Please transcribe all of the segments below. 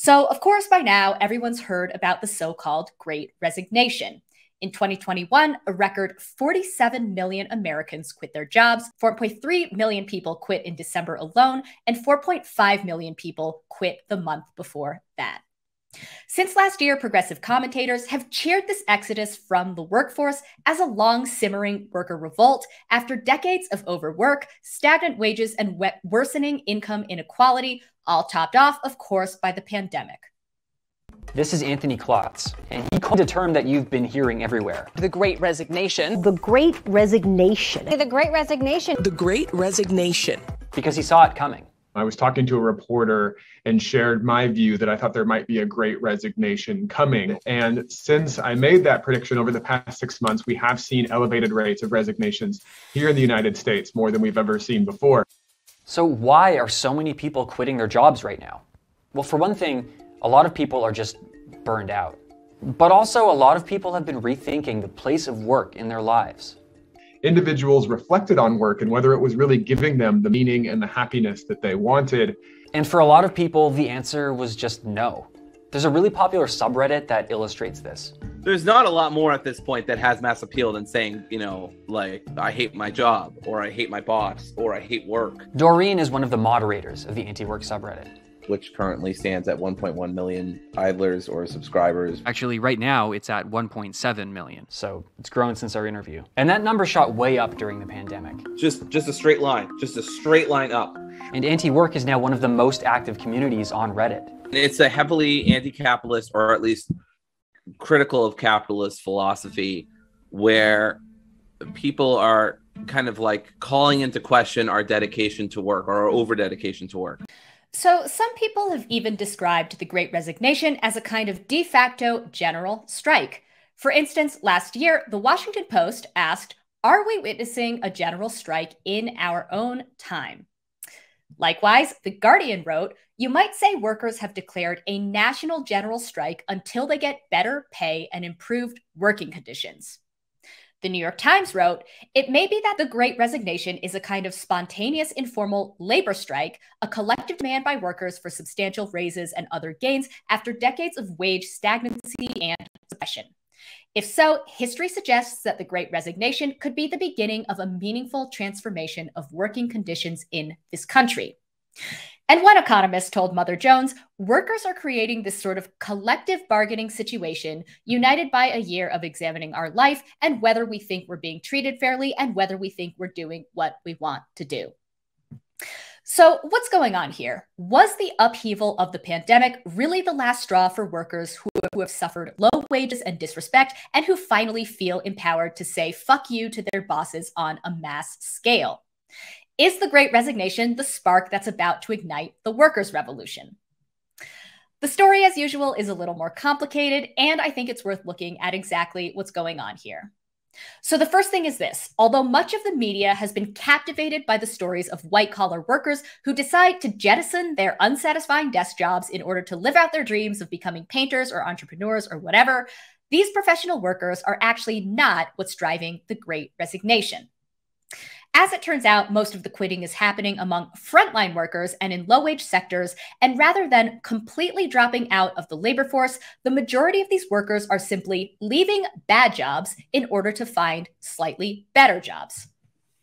So, of course, by now, everyone's heard about the so-called Great Resignation. In 2021, a record 47 million Americans quit their jobs, 4.3 million people quit in December alone, and 4.5 million people quit the month before that. Since last year, progressive commentators have cheered this exodus from the workforce as a long-simmering worker revolt after decades of overwork, stagnant wages, and worsening income inequality, all topped off, of course, by the pandemic. This is Anthony Klotz, and he coined a term that you've been hearing everywhere. The Great Resignation. The Great Resignation. The Great Resignation. The Great Resignation. Because he saw it coming. I was talking to a reporter and shared my view that I thought there might be a great resignation coming. And since I made that prediction over the past 6 months, we have seen elevated rates of resignations here in the United States, more than we've ever seen before. So why are so many people quitting their jobs right now? Well, for one thing, a lot of people are just burned out. But also a lot of people have been rethinking the place of work in their lives. Individuals reflected on work and whether it was really giving them the meaning and the happiness that they wanted. And for a lot of people, the answer was just no. There's a really popular subreddit that illustrates this. There's not a lot more at this point that has mass appeal than saying, like, I hate my job, or I hate my boss, or I hate work. Doreen is one of the moderators of the anti-work subreddit, which currently stands at 1.1 million idlers or subscribers. Actually, right now, it's at 1.7 million. So it's grown since our interview. And that number shot way up during the pandemic. Just a straight line, just a straight line up. And anti-work is now one of the most active communities on Reddit. It's a heavily anti-capitalist, or at least critical of capitalist philosophy, where people are kind of like calling into question our dedication to work, or our over-dedication to work. So some people have even described the Great Resignation as a kind of de facto general strike. For instance, last year, the Washington Post asked, "Are we witnessing a general strike in our own time?" Likewise, The Guardian wrote, "You might say workers have declared a national general strike until they get better pay and improved working conditions." The New York Times wrote, "It may be that the Great Resignation is a kind of spontaneous, informal labor strike, a collective demand by workers for substantial raises and other gains after decades of wage stagnancy and suppression." If so, history suggests that the Great Resignation could be the beginning of a meaningful transformation of working conditions in this country. And one economist told Mother Jones, "Workers are creating this sort of collective bargaining situation, united by a year of examining our life and whether we think we're being treated fairly and whether we think we're doing what we want to do." So what's going on here? Was the upheaval of the pandemic really the last straw for workers who have suffered low wages and disrespect and who finally feel empowered to say fuck you to their bosses on a mass scale? Is the Great Resignation the spark that's about to ignite the workers' revolution? The story, as usual, is a little more complicated, and I think it's worth looking at exactly what's going on here. So the first thing is this. Although much of the media has been captivated by the stories of white-collar workers who decide to jettison their unsatisfying desk jobs in order to live out their dreams of becoming painters or entrepreneurs or whatever, these professional workers are actually not what's driving the Great Resignation. As it turns out, most of the quitting is happening among frontline workers and in low-wage sectors, and rather than completely dropping out of the labor force, the majority of these workers are simply leaving bad jobs in order to find slightly better jobs.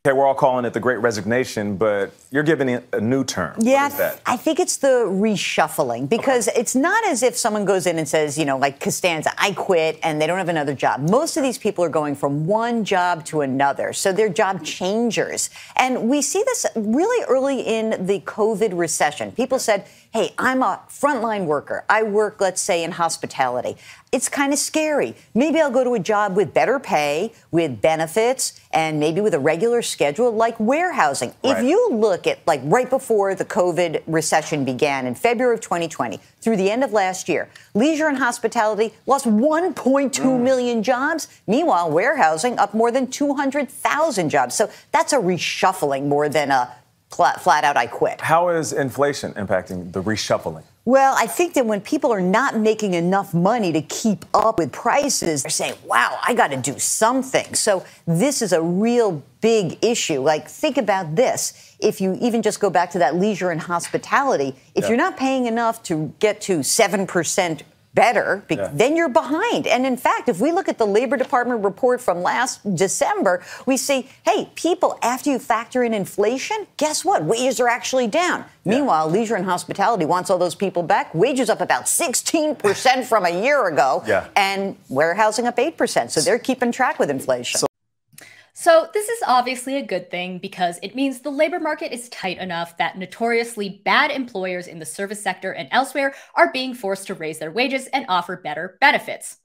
Okay, we're all calling it the Great Resignation, but you're giving it a new term. Yeah, what is that? I think it's the reshuffling, because it's not as if someone goes in and says, like Costanza, I quit, and they don't have another job. Most of these people are going from one job to another, so they're job changers. And we see this really early in the COVID recession. People said, hey, I'm a frontline worker. I work, let's say, in hospitality. It's kind of scary. Maybe I'll go to a job with better pay, with benefits, and maybe with a regular schedule like warehousing. Right. If you look at like right before the COVID recession began in February of 2020 through the end of last year, leisure and hospitality lost 1.2 million jobs. Meanwhile, warehousing up more than 200,000 jobs. So that's a reshuffling more than a flat out I quit. How is inflation impacting the reshuffling? Well, I think that when people are not making enough money to keep up with prices, they're saying, wow, I got to do something. So this is a real big issue. Like, think about this. If you even just go back to that leisure and hospitality, if you're not paying enough to get to 7% better, then you're behind. And in fact, if we look at the Labor Department report from last December, we see, hey, people, after you factor in inflation, guess what? Wages are actually down. Meanwhile, leisure and hospitality wants all those people back. Wages up about 16% from a year ago, and warehousing up 8%. So they're keeping track with inflation. So this is obviously a good thing because it means the labor market is tight enough that notoriously bad employers in the service sector and elsewhere are being forced to raise their wages and offer better benefits.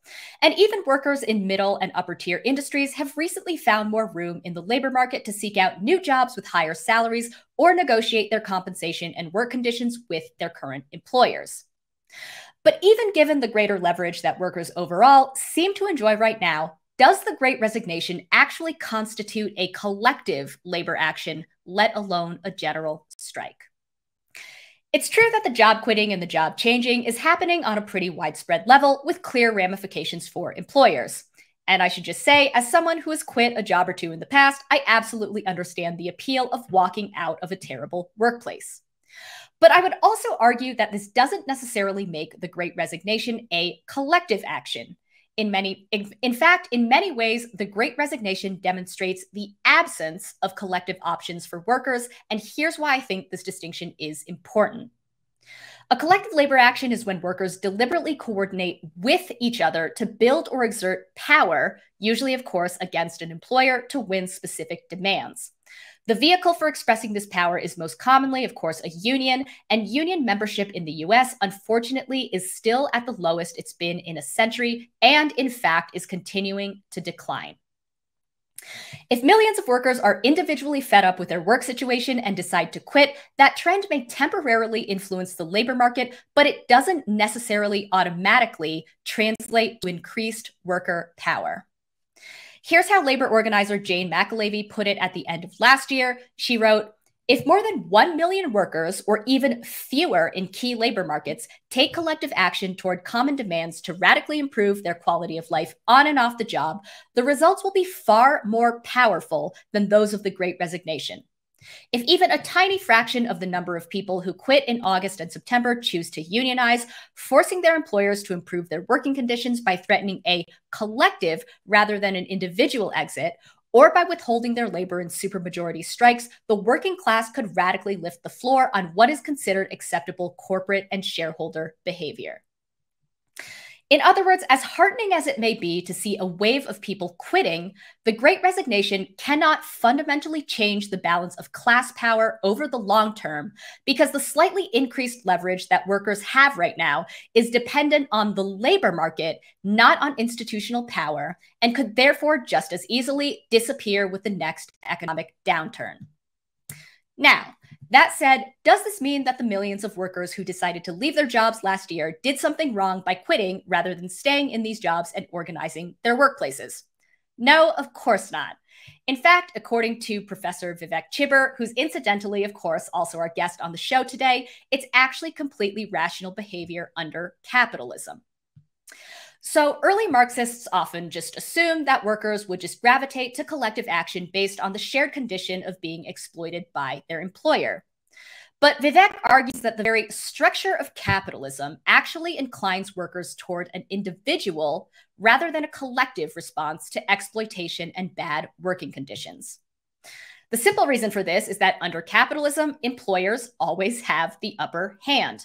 And even workers in middle and upper tier industries have recently found more room in the labor market to seek out new jobs with higher salaries or negotiate their compensation and work conditions with their current employers. But even given the greater leverage that workers overall seem to enjoy right now, does the Great Resignation actually constitute a collective labor action, let alone a general strike? It's true that the job quitting and the job changing is happening on a pretty widespread level with clear ramifications for employers. And I should just say, as someone who has quit a job or two in the past, I absolutely understand the appeal of walking out of a terrible workplace. But I would also argue that this doesn't necessarily make the Great Resignation a collective action. In fact, in many ways, the Great Resignation demonstrates the absence of collective options for workers, and here's why I think this distinction is important. A collective labor action is when workers deliberately coordinate with each other to build or exert power, usually, of course, against an employer to win specific demands. The vehicle for expressing this power is most commonly, of course, a union, and union membership in the US, unfortunately, is still at the lowest it's been in a century, and in fact is continuing to decline. If millions of workers are individually fed up with their work situation and decide to quit, that trend may temporarily influence the labor market, but it doesn't necessarily automatically translate to increased worker power. Here's how labor organizer Jane McAlevey put it at the end of last year. She wrote, "If more than 1 million workers, or even fewer in key labor markets, take collective action toward common demands to radically improve their quality of life on and off the job, the results will be far more powerful than those of the Great Resignation. If even a tiny fraction of the number of people who quit in August and September choose to unionize, forcing their employers to improve their working conditions by threatening a collective rather than an individual exit, or by withholding their labor in supermajority strikes, the working class could radically lift the floor on what is considered acceptable corporate and shareholder behavior." In other words, as heartening as it may be to see a wave of people quitting, the Great Resignation cannot fundamentally change the balance of class power over the long term because the slightly increased leverage that workers have right now is dependent on the labor market, not on institutional power, and could therefore just as easily disappear with the next economic downturn. Now, that said, does this mean that the millions of workers who decided to leave their jobs last year did something wrong by quitting rather than staying in these jobs and organizing their workplaces? No, of course not. In fact, according to Professor Vivek Chibber, who's incidentally, of course, also our guest on the show today, it's actually completely rational behavior under capitalism. So early Marxists often just assumed that workers would just gravitate to collective action based on the shared condition of being exploited by their employer. But Vivek argues that the very structure of capitalism actually inclines workers toward an individual rather than a collective response to exploitation and bad working conditions. The simple reason for this is that under capitalism, employers always have the upper hand.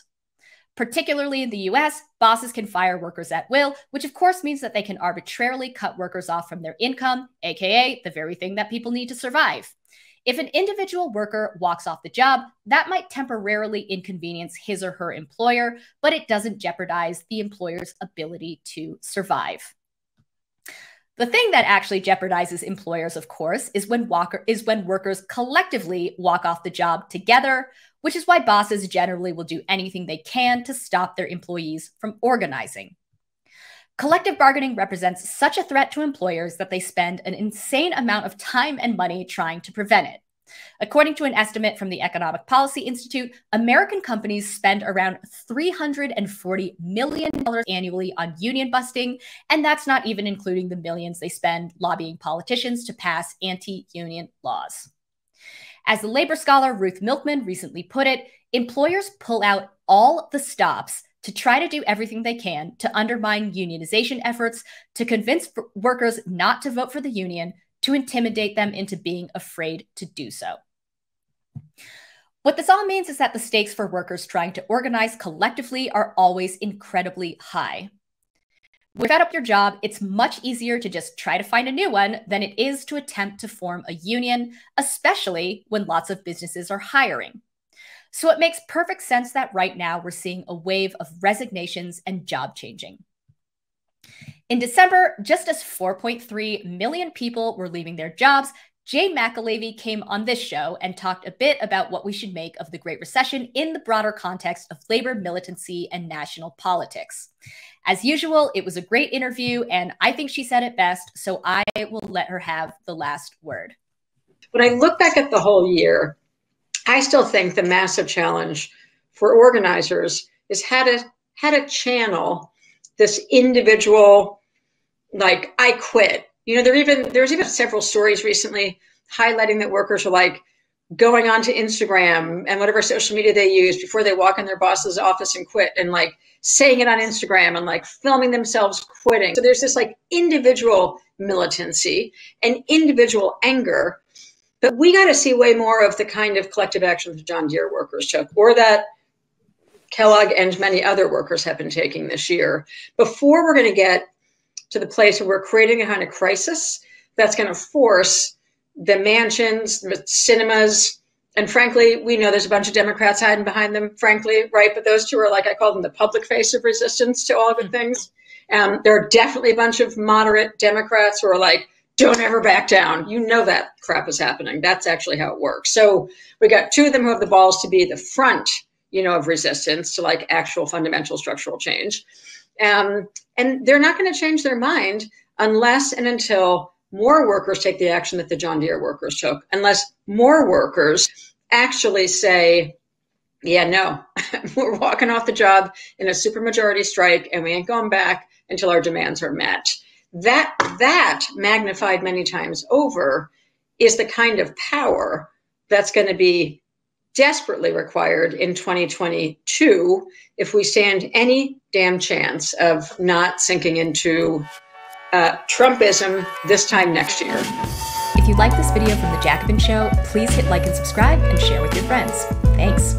Particularly in the US, bosses can fire workers at will, which of course means that they can arbitrarily cut workers off from their income, aka the very thing that people need to survive. If an individual worker walks off the job, that might temporarily inconvenience his or her employer, but it doesn't jeopardize the employer's ability to survive. The thing that actually jeopardizes employers, of course, is when workers collectively walk off the job together, which is why bosses generally will do anything they can to stop their employees from organizing. Collective bargaining represents such a threat to employers that they spend an insane amount of time and money trying to prevent it. According to an estimate from the Economic Policy Institute, American companies spend around $340 million annually on union busting, and that's not even including the millions they spend lobbying politicians to pass anti-union laws. As the labor scholar Ruth Milkman recently put it, employers pull out all the stops to try to do everything they can to undermine unionization efforts, to convince workers not to vote for the union, to intimidate them into being afraid to do so. What this all means is that the stakes for workers trying to organize collectively are always incredibly high. Without your job, it's much easier to just try to find a new one than it is to attempt to form a union, especially when lots of businesses are hiring. So it makes perfect sense that right now we're seeing a wave of resignations and job changing. In December, just as 4.3 million people were leaving their jobs, Jay McAlevey came on this show and talked a bit about what we should make of the Great Recession in the broader context of labor militancy and national politics. As usual, it was a great interview, and I think she said it best, so I will let her have the last word. When I look back at the whole year, I still think the massive challenge for organizers is how to channel this individual, like, I quit. You know, there's even several stories recently highlighting that workers are like going onto Instagram and whatever social media they use before they walk in their boss's office and quit, and like saying it on Instagram and like filming themselves quitting. So there's this like individual militancy and individual anger, but we got to see way more of the kind of collective action that John Deere workers took, or that Kellogg and many other workers have been taking this year, before we're going to get to the place where we're creating a kind of crisis that's going to force the mansions, the cinemas, and frankly, we know there's a bunch of Democrats hiding behind them, frankly, right? But those two are, like, I call them the public face of resistance to all good things. There are definitely a bunch of moderate Democrats who are like, don't ever back down. You know that crap is happening. That's actually how it works. So we got two of them who have the balls to be the front, you know, of resistance to like actual fundamental structural change. And they're not going to change their mind unless and until more workers take the action that the John Deere workers took, unless more workers actually say, yeah, no, we're walking off the job in a supermajority strike and we ain't going back until our demands are met. That magnified many times over is the kind of power that's going to be desperately required in 2022 if we stand any damn chance of not sinking into Trumpism this time next year. If you like this video from The Jacobin Show, please hit like and subscribe and share with your friends. Thanks.